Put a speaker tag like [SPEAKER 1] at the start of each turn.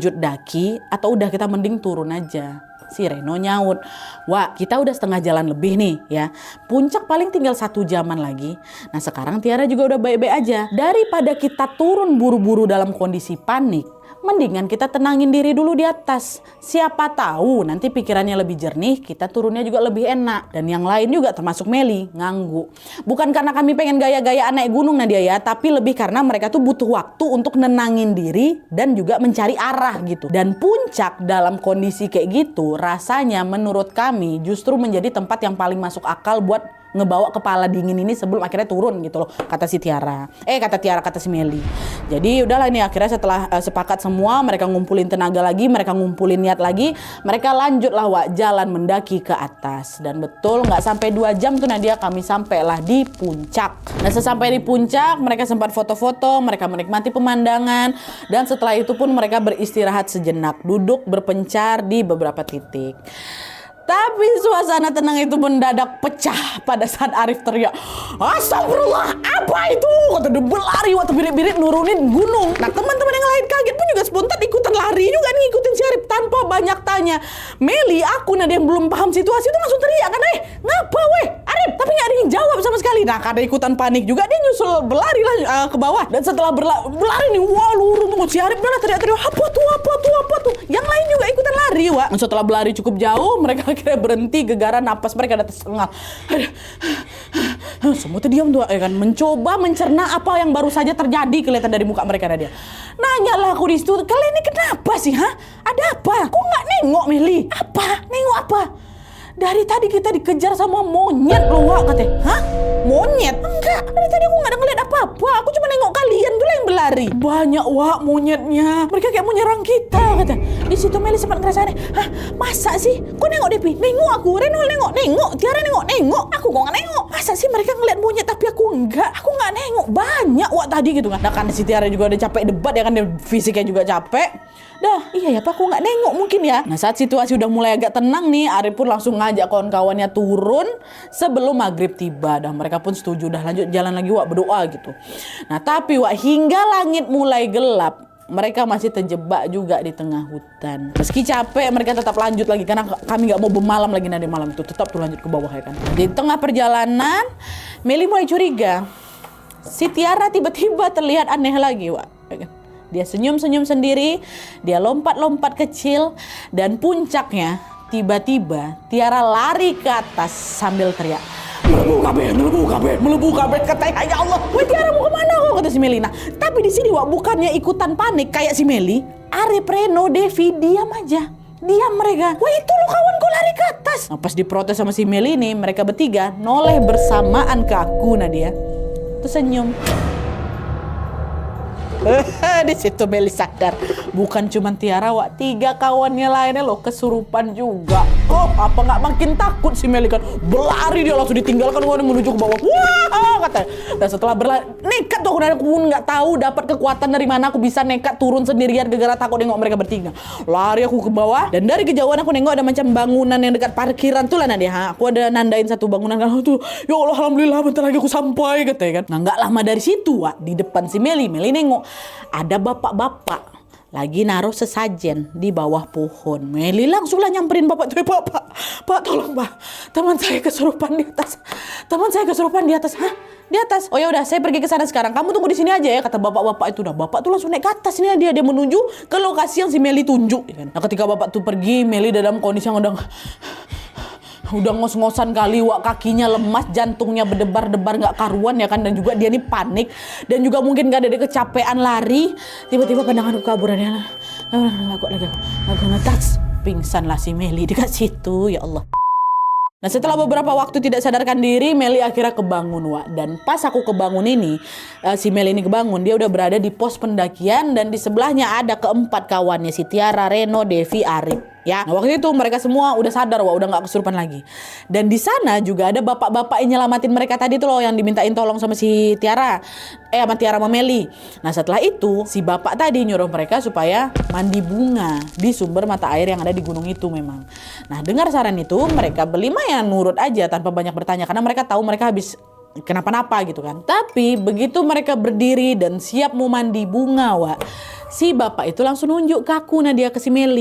[SPEAKER 1] lanjut daki atau udah kita mending turun aja? Si Reno nyaut, wah kita udah setengah jalan lebih nih ya. Puncak paling tinggal 1 jaman lagi. Nah sekarang Tiara juga udah baik-baik aja. Daripada kita turun buru-buru dalam kondisi panik, mendingan kita tenangin diri dulu di atas. Siapa tahu nanti pikirannya lebih jernih, kita turunnya juga lebih enak. Dan yang lain juga termasuk Meli, ngangguk. Bukan karena kami pengen gaya-gayaan naik gunung Nadia ya, tapi lebih karena mereka tuh butuh waktu untuk nenangin diri dan juga mencari arah gitu. Dan puncak dalam kondisi kayak gitu rasanya menurut kami justru menjadi tempat yang paling masuk akal buat ngebawa kepala dingin ini sebelum akhirnya turun gitu loh, kata si Tiara. Kata si Meli. Jadi udahlah ini akhirnya setelah sepakat semua, mereka ngumpulin tenaga lagi, mereka ngumpulin niat lagi, mereka lanjutlah Wak jalan mendaki ke atas. Dan betul nggak sampai 2 jam tuh Nadia kami sampailah di puncak. Nah sesampai di puncak mereka sempat foto-foto, mereka menikmati pemandangan, dan setelah itu pun mereka beristirahat sejenak, duduk berpencar di beberapa titik. Tapi suasana tenang itu mendadak pecah pada saat Arif teriak, "Astagfirullah, apa itu?" Kata dia berlari waktu birit-birit nurunin gunung. Nah teman-teman yang lain kaget pun juga spontan ikutan lari juga nih, ikutin si Arif tanpa banyak tanya. Meli, aku Nadia yang belum paham situasi itu langsung teriak kan, ngapa weh Arif? Tapi gak ada yang jawab sama sekali. Nah karena ikutan panik juga dia nyusul berlari lah ke bawah. Dan setelah berlari nih, wah luruh si Arif udah teriak-teriak, apa tuh. Yang lain juga ikutan lari Wak. Setelah berlari cukup jauh mereka akhirnya berhenti, gegaran napas mereka udah tersengal. Semua tuh diam tuh ya kan, mencoba mencerna apa yang baru saja terjadi kelihatan dari muka mereka Nadia. Nanya lah aku di situ, kalian ini kenapa sih Ada apa? Kok nggak nengok Meli? Nengok apa? Dari tadi kita dikejar sama monyet loh Wak, katanya. Monyet? Enggak, dari tadi aku nggak ada ngeliat apa-apa. Aku cuma nengok kalian dulu yang berlari. Banyak Wak monyetnya. Mereka kayak mau nyerang kita, katanya. Di situ Meli sempat ngerasa aneh. Masa sih? Kok nengok Depi? Nengok aku, Reno nengok, Tiara nengok. Aku kok nggak nengok? Masa sih mereka ngeliat monyet tapi aku enggak? Aku nggak nengok. Banyak Wak tadi gitu kan. Nah kan si Tiara juga udah capek debat ya kan, dia fisiknya juga capek. Dah, iya ya Pak, aku nggak nengok mungkin ya. Nah saat situasi udah mulai agak tenang nih, Arif pun langsung ngajak kawan-kawannya turun sebelum maghrib tiba. Dan mereka pun setuju, dah lanjut jalan lagi Wak, berdoa gitu. Nah tapi Wak, hingga langit mulai gelap, mereka masih terjebak juga di tengah hutan. Meski capek, mereka tetap lanjut lagi karena kami nggak mau bermalam lagi nanti malam itu. Tetap tuh lanjut ke bawah ya kan. Di tengah perjalanan, Meli mulai curiga. Si Tiara tiba-tiba terlihat aneh lagi Wak. Dia senyum-senyum sendiri, dia lompat-lompat kecil, dan puncaknya tiba-tiba Tiara lari ke atas sambil teriak, melebu kabeh, katanya, ya Allah, weh Tiara mau kemana kok, kata si Meli. Nah, tapi di sini Wak bukannya ikutan panik kayak si Meli, Arif, Reno, Devi diam aja. Diam mereka. Wah itu lo kawanku lari ke atas. Nah, pas diprotes sama si Meli ini, mereka bertiga noleh bersamaan ke aku Nadia. Terus senyum. Di situ Meli sadar bukan cuma Tiara Wak, 3 kawannya lainnya loh kesurupan juga. Apa nggak makin takut si Meli kan, berlari dia langsung ditinggalkan menuju ke bawah. Wah katanya. Dan setelah berlari nekat tuh aku pun nggak tahu dapat kekuatan dari mana aku bisa nekat turun sendirian gara-gara takut nengok mereka bertiga. Lari aku ke bawah dan dari kejauhan aku nengok ada macam bangunan yang dekat parkiran tuh lah Nadia. Aku ada nandain satu bangunan kan tuh. Ya Allah alhamdulillah bentar lagi aku sampai katanya kan. Nah nggak lama dari situ Wak, di depan si Meli nengok ada bapak-bapak lagi naruh sesajen di bawah pohon. Meli langsung lah nyamperin bapak tuh, Pak tolong Pak, teman saya kesurupan di atas. Di atas. Oh ya udah, saya pergi ke sana sekarang. Kamu tunggu di sini aja ya, kata bapak-bapak itu. Dah bapak tuh langsung naik ke atas nih dia menuju ke lokasi yang si Meli tunjuk. Nah ketika bapak tuh pergi, Meli dalam kondisi yang udah ngos-ngosan kali Wak, kakinya lemas, jantungnya berdebar-debar nggak karuan ya kan, dan juga dia nih panik dan juga mungkin gak ada kecapean lari. Tiba-tiba pandanganku kabur dia. Aku ngetas, pingsan lah si Meli dekat situ, ya Allah. Nah setelah beberapa waktu tidak sadarkan diri, Meli akhirnya kebangun Wak. Dan pas aku kebangun ini, si Meli ini kebangun, dia udah berada di pos pendakian dan di sebelahnya ada keempat kawannya, si Tiara, Reno, Devi, Arif. Ya, nah waktu itu mereka semua udah sadar Wak, udah nggak kesurupan lagi. Dan di sana juga ada bapak-bapak yang nyelamatin mereka tadi tuh loh, yang dimintain tolong sama si Tiara, sama Meli. Nah setelah itu si bapak tadi nyuruh mereka supaya mandi bunga di sumber mata air yang ada di gunung itu memang. Nah dengar saran itu mereka berlima ya nurut aja tanpa banyak bertanya karena mereka tahu mereka habis kenapa-napa gitu kan. Tapi begitu mereka berdiri dan siap mau mandi bunga Wak, Si bapak itu langsung nunjuk ke aku, Nadia, ke si Meli.